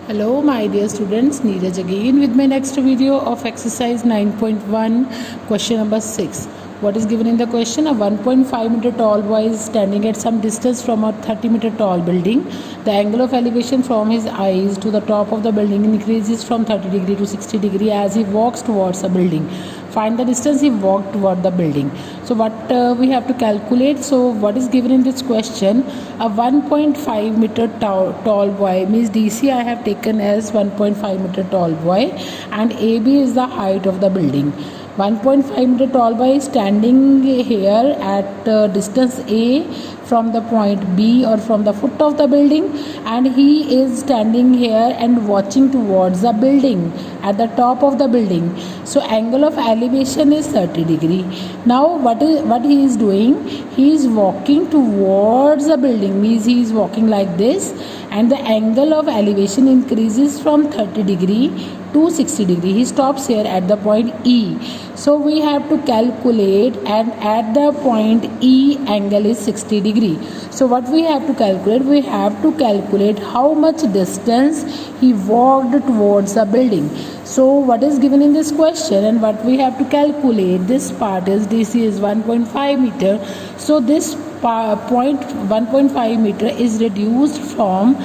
Hello my dear students, Neeraj again with my next video of exercise 9.1 question number 6. What is given in the question? A 1.5 meter tall boy is standing at some distance from a 30 meter tall building. The angle of elevation from his eyes to the top of the building increases from 30 degree to 60 degree as he walks towards a building. Find the distance he walked toward the building. So what we have to calculate? So what is given in this question? A 1.5 meter tall boy means DC I have taken as 1.5 meter tall boy, and AB is the height of the building. 1.5 meter tall boy is standing here at distance A from the point B or from the foot of the building, and he is standing here and watching towards the building at the top of the building. So angle of elevation is 30 degree. Now what he is doing? He is walking towards the building, means he is walking like this, and the angle of elevation increases from 30 degree to 60 degree. He stops here at the point E. So we have to calculate, and at the point E angle is 60 degree. So what we have to calculate? We have to calculate how much distance he walked towards the building. So what is given in this question and what we have to calculate? This part is DC is 1.5 meter. So this point 1.5 meter is reduced from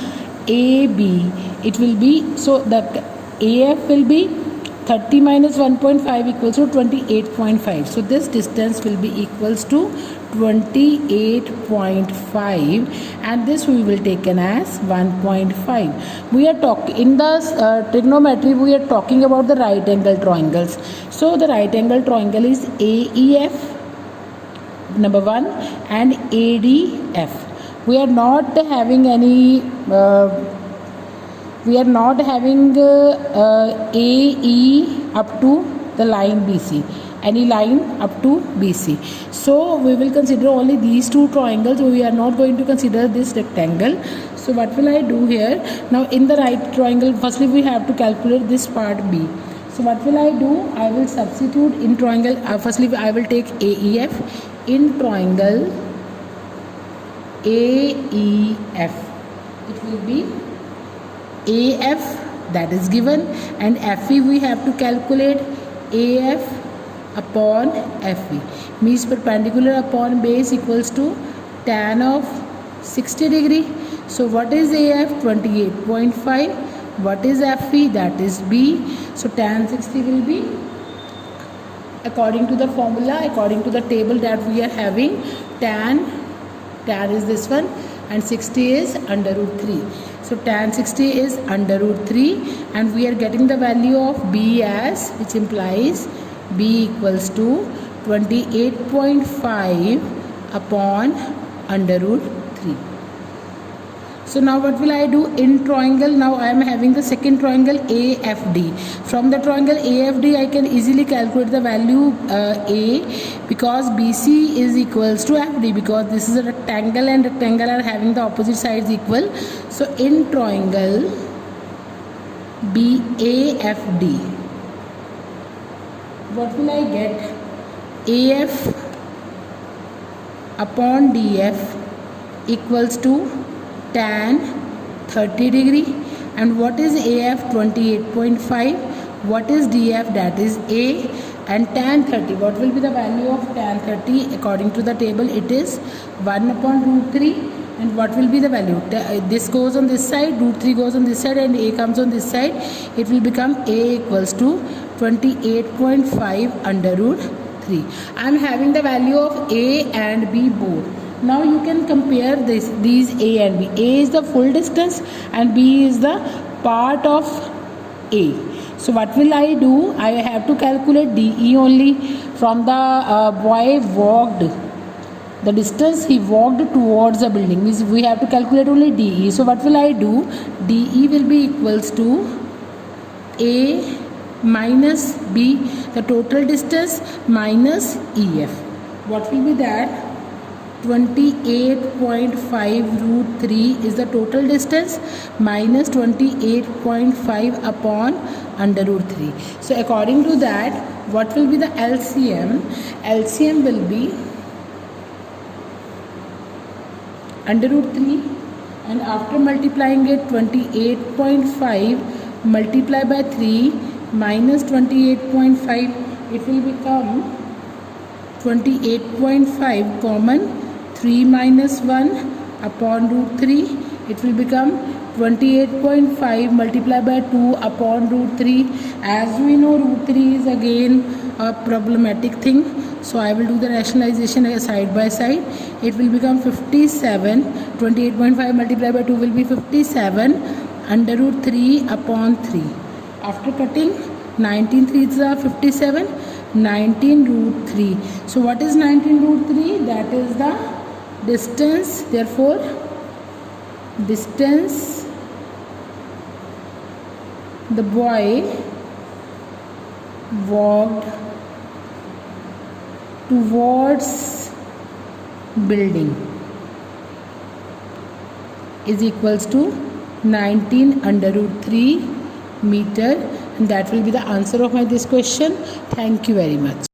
AB. It will be, so the AF will be 30 minus 1.5 equals to 28.5. So this distance will be equals to 28.5, and this we will taken as 1.5. We are talking in the trigonometry, we are talking about the right angle triangles. So the right angle triangle is AEF number 1 and ADF. We are not having any AE up to the line BC, any line up to BC. So we will consider only these two triangles. We are not going to consider this rectangle. So what will I do here? Now in the right triangle, firstly we have to calculate this part B. So what will I do? I will substitute in triangle. Firstly I will take AEF in triangle AEF. It will be AF, that is given, and FE we have to calculate AF upon FE, means perpendicular upon base equals to tan of 60 degree. So what is AF? 28.5. What is FE? That is B. So tan 60 will be, according to the formula, according to the table that we are having, tan is this one, and 60 is under root 3. So tan 60 is under root 3, and we are getting the value of B as, which implies B equals to 28.5 upon under root 3. So now what will I do in triangle? Now I am having the second triangle AFD. From the triangle AFD I can easily calculate the value A, because BC is equals to FD, because this is a rectangle and rectangle are having the opposite sides equal. So in triangle BAFD, what will I get? AF upon DF equals to tan 30 degree. And what is AF? 28.5. What is DF? That is A. And tan 30, what will be the value of tan 30? According to the table it is 1 upon root 3. And what will be the value? This goes on this side, root 3 goes on this side, and A comes on this side. It will become A equals to 28.5 under root 3. I am having the value of A and B both. Now you can compare these A and B. A is the full distance and B is the part of A. So what will I do? I have to calculate DE only. From the boy walked, the distance he walked towards the building, means we have to calculate only DE. So what will I do? DE will be equals to A minus B, the total distance, minus EF. What will be that? 28.5 root 3 is the total distance, minus 28.5 upon under root 3. So according to that, what will be the LCM? LCM will be under root 3 and after multiplying it, 28.5 multiplied by 3 minus 28.5, it will become 28.5 common, 3 minus 1 upon root 3, it will become 28.5 multiplied by 2 upon root 3. As we know, root 3 is again a problematic thing, so I will do the rationalization side by side. It will become 57. 28.5 multiplied by 2 will be 57 under root 3 upon 3. After cutting, 19 3s are 57, 19 root 3. So what is 19 root 3? That is the distance. Therefore, distance the boy walked towards building is equals to 19 under root 3 meter, and that will be the answer of this question. Thank you very much.